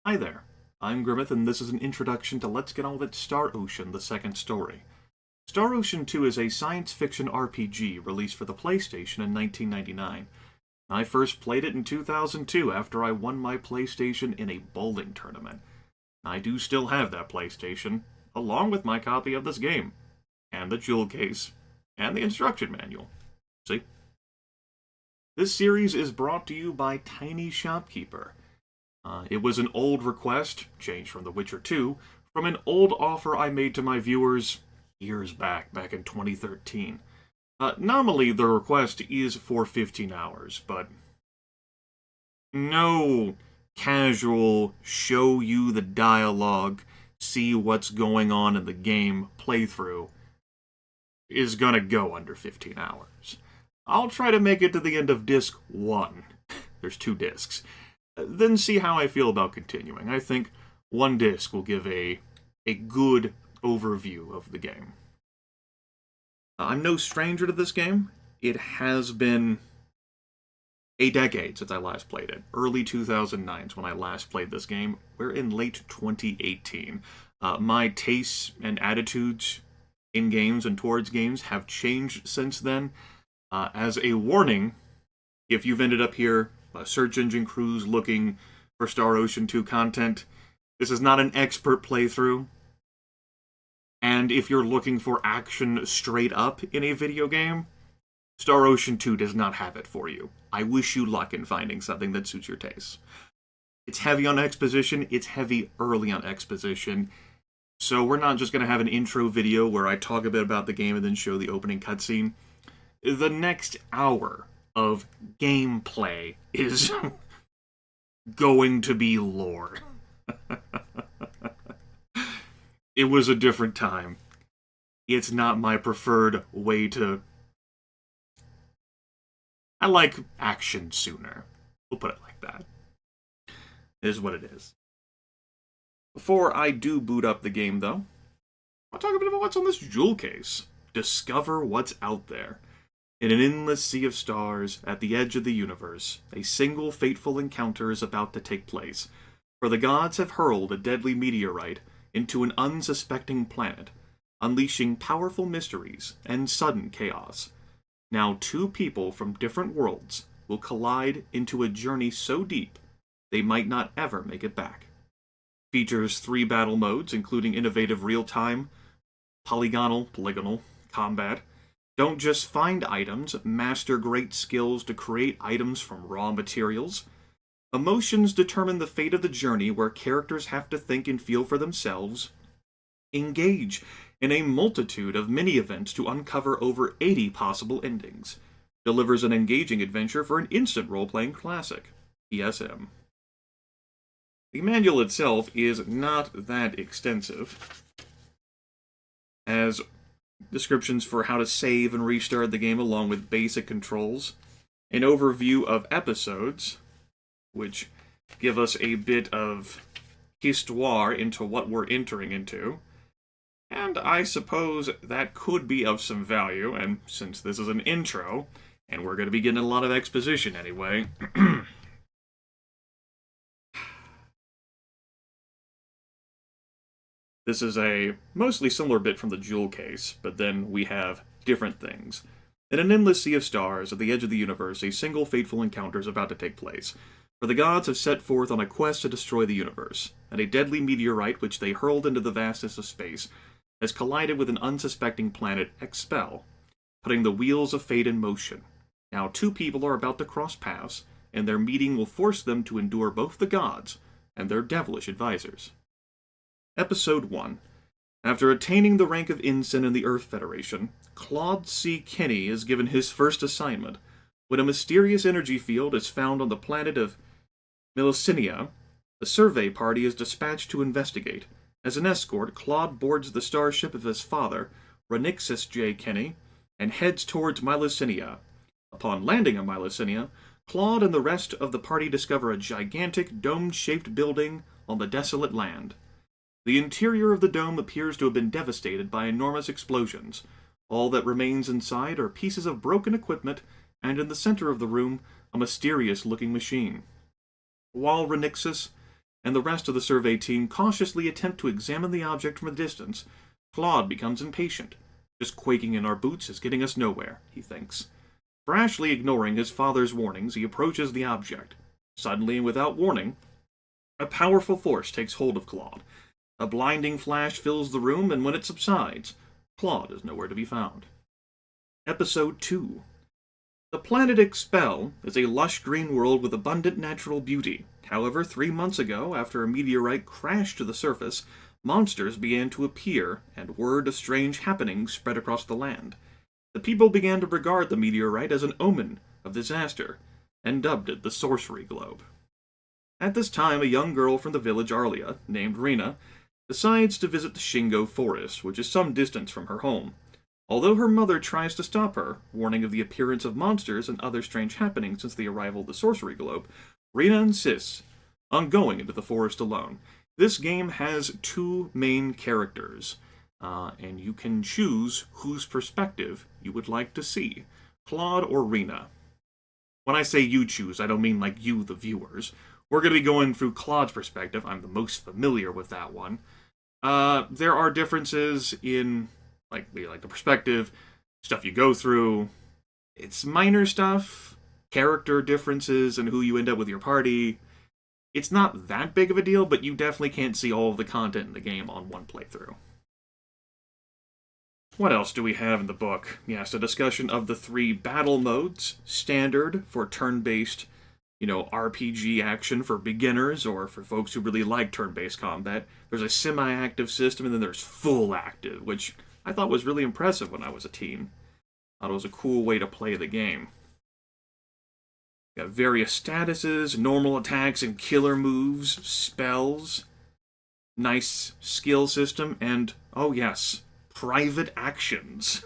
Hi there, I'm Grimith, and this is an introduction to Let's Get On With It Star Ocean, the second story. Star Ocean 2 is a science fiction RPG released for the PlayStation in 1999. I first played it in 2002 after I won my PlayStation in a bowling tournament. I do still have that PlayStation, along with my copy of this game, and the jewel case, and the instruction manual. See? This series is brought to you by Tiny Shopkeeper. It was an old request, changed from The Witcher 2, from an old offer I made to my viewers years back in 2013. Normally, the request is for 15 hours, but no casual, show you the dialogue, see what's going on in the game playthrough is gonna go under 15 hours. I'll try to make it to the end of disc 1. There's 2 discs. Then see how I feel about continuing. I think 1 disc will give a good overview of the game. I'm no stranger to this game. It has been a decade since I last played it. Early 2009 is when I last played this game. We're in late 2018. My tastes and attitudes in games and towards games have changed since then. As a warning, if you've ended up here, search engine cruise looking for Star Ocean 2 content, this is not an expert playthrough. And if you're looking for action straight up in a video game, Star Ocean 2 does not have it for you. I wish you luck in finding something that suits your tastes. It's heavy on exposition, it's heavy early on exposition, so we're not just going to have an intro video where I talk a bit about the game and then show the opening cutscene. The next hour of gameplay is going to be lore. It was a different time. It's not my preferred way to... I like action sooner. We'll put it like that. It is what it is. Before I do boot up the game, though, I'll talk a bit about what's on this jewel case. Discover what's out there. In an endless sea of stars, at the edge of the universe, a single fateful encounter is about to take place. For the gods have hurled a deadly meteorite into an unsuspecting planet, unleashing powerful mysteries and sudden chaos. Now 2 people from different worlds will collide into a journey so deep they might not ever make it back. Features 3 battle modes, including innovative real-time, polygonal combat. Don't just find items, master great skills to create items from raw materials. Emotions determine the fate of the journey, where characters have to think and feel for themselves. Engage in a multitude of mini-events to uncover over 80 possible endings. Delivers an engaging adventure for an instant role-playing classic. ESM. The manual itself is not that extensive, as descriptions for how to save and restart the game along with basic controls, an overview of episodes, which give us a bit of histoire into what we're entering into, and I suppose that could be of some value, and since this is an intro, and we're going to be getting a lot of exposition anyway, this is a mostly similar bit from the jewel case, but then we have different things. In an endless sea of stars, at the edge of the universe, a single fateful encounter is about to take place. For the gods have set forth on a quest to destroy the universe, and a deadly meteorite which they hurled into the vastness of space has collided with an unsuspecting planet, Expel, putting the wheels of fate in motion. Now 2 people are about to cross paths, and their meeting will force them to endure both the gods and their devilish advisors. Episode 1. After attaining the rank of ensign in the Earth Federation, Claude C. Kinney is given his first assignment. When a mysterious energy field is found on the planet of Melicinia, a survey party is dispatched to investigate. As an escort, Claude boards the starship of his father, Renixus J. Kinney, and heads towards Melicinia. Upon landing on Melicinia, Claude and the rest of the party discover a gigantic, dome-shaped building on the desolate land. The interior of the dome appears to have been devastated by enormous explosions. All that remains inside are pieces of broken equipment, and in the center of the room, a mysterious-looking machine. While Renixus and the rest of the survey team cautiously attempt to examine the object from a distance, Claude becomes impatient. Just quaking in our boots is getting us nowhere, he thinks. Brashly ignoring his father's warnings, he approaches the object. Suddenly and without warning, a powerful force takes hold of Claude. A blinding flash fills the room, and when it subsides, Claude is nowhere to be found. Episode 2. The planet Expel is a lush green world with abundant natural beauty. However, 3 months ago, after a meteorite crashed to the surface, monsters began to appear, and word of strange happenings spread across the land. The people began to regard the meteorite as an omen of disaster, and dubbed it the Sorcery Globe. At this time, a young girl from the village Arlia, named Rena, decides to visit the Shingo Forest, which is some distance from her home. Although her mother tries to stop her, warning of the appearance of monsters and other strange happenings since the arrival of the Sorcery Globe, Rena insists on going into the forest alone. This game has 2 main characters, and you can choose whose perspective you would like to see, Claude or Rena. When I say you choose, I don't mean like you, the viewers. We're going to be going through Claude's perspective. I'm the most familiar with that one. There are differences in like the perspective, stuff you go through. It's minor stuff, character differences, and who you end up with your party. It's not that big of a deal, but you definitely can't see all of the content in the game on one playthrough. What else do we have in the book? Yes, a discussion of the 3 battle modes. Standard for turn-based, RPG action for beginners or for folks who really like turn-based combat. There's a semi-active system, and then there's full active, which I thought was really impressive when I was a teen. I thought it was a cool way to play the game. You got various statuses, normal attacks and killer moves, spells, nice skill system, and, oh yes, private actions.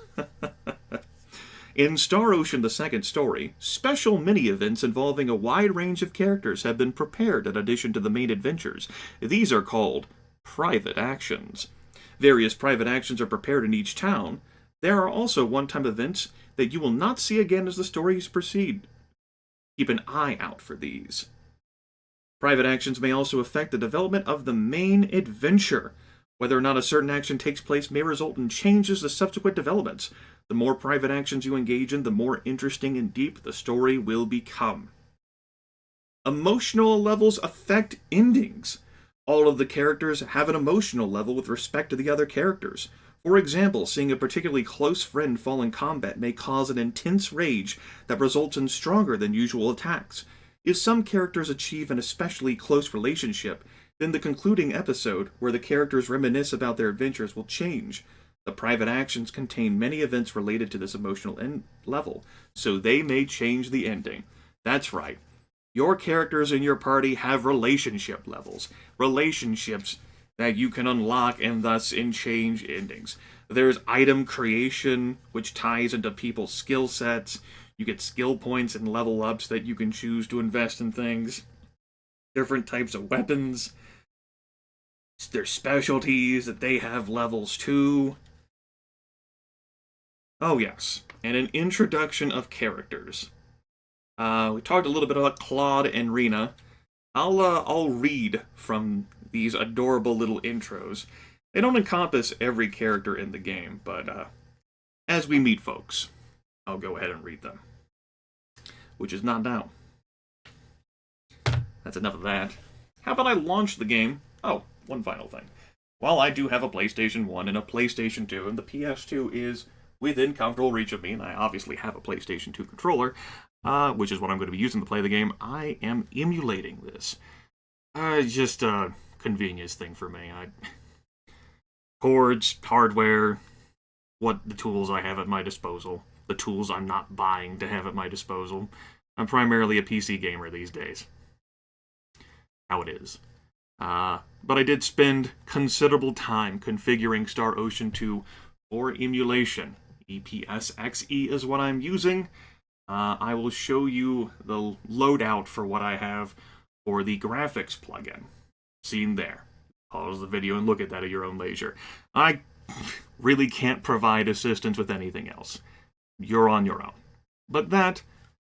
In Star Ocean the Second Story, special mini-events involving a wide range of characters have been prepared in addition to the main adventures. These are called private actions. Various private actions are prepared in each town. There are also one-time events that you will not see again as the stories proceed. Keep an eye out for these. Private actions may also affect the development of the main adventure. Whether or not a certain action takes place may result in changes to subsequent developments. The more private actions you engage in, the more interesting and deep the story will become. Emotional levels affect endings. All of the characters have an emotional level with respect to the other characters. For example, seeing a particularly close friend fall in combat may cause an intense rage that results in stronger than usual attacks. If some characters achieve an especially close relationship, then the concluding episode, where the characters reminisce about their adventures, will change. The private actions contain many events related to this emotional level, so they may change the ending. That's right. Your characters in your party have relationship levels. Relationships that you can unlock and thus change endings. There's item creation, which ties into people's skill sets. You get skill points and level ups that you can choose to invest in things. Different types of weapons. There's specialties that they have levels too. Oh yes, and an introduction of characters. We talked a little bit about Claude and Rena. I'll read from these adorable little intros. They don't encompass every character in the game, but as we meet folks, I'll go ahead and read them. Which is not now. That's enough of that. How about I launch the game? Oh, one final thing. While I do have a PlayStation 1 and a PlayStation 2, and the PS2 is within comfortable reach of me, and I obviously have a PlayStation 2 controller, which is what I'm going to be using to play the game, I am emulating this. Just a convenience thing for me. Cords, hardware, what the tools I have at my disposal. The tools I'm not buying to have at my disposal. I'm primarily a PC gamer these days. How it is. But I did spend considerable time configuring Star Ocean 2 for emulation. EPSXE is what I'm using. I will show you the loadout for what I have for the graphics plugin. Seen there. Pause the video and look at that at your own leisure. I really can't provide assistance with anything else. You're on your own. But that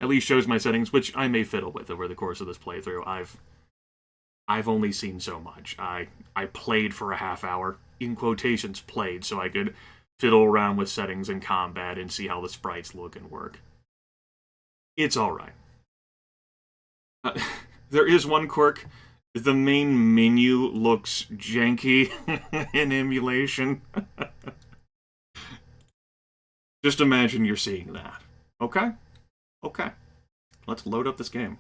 at least shows my settings, which I may fiddle with over the course of this playthrough. I've I've only seen so much. I played for a half hour, in quotations played, so I could fiddle around with settings and combat and see how the sprites look and work. It's alright. There is one quirk. The main menu looks janky in emulation. Just imagine you're seeing that. Okay? Okay. Let's load up this game.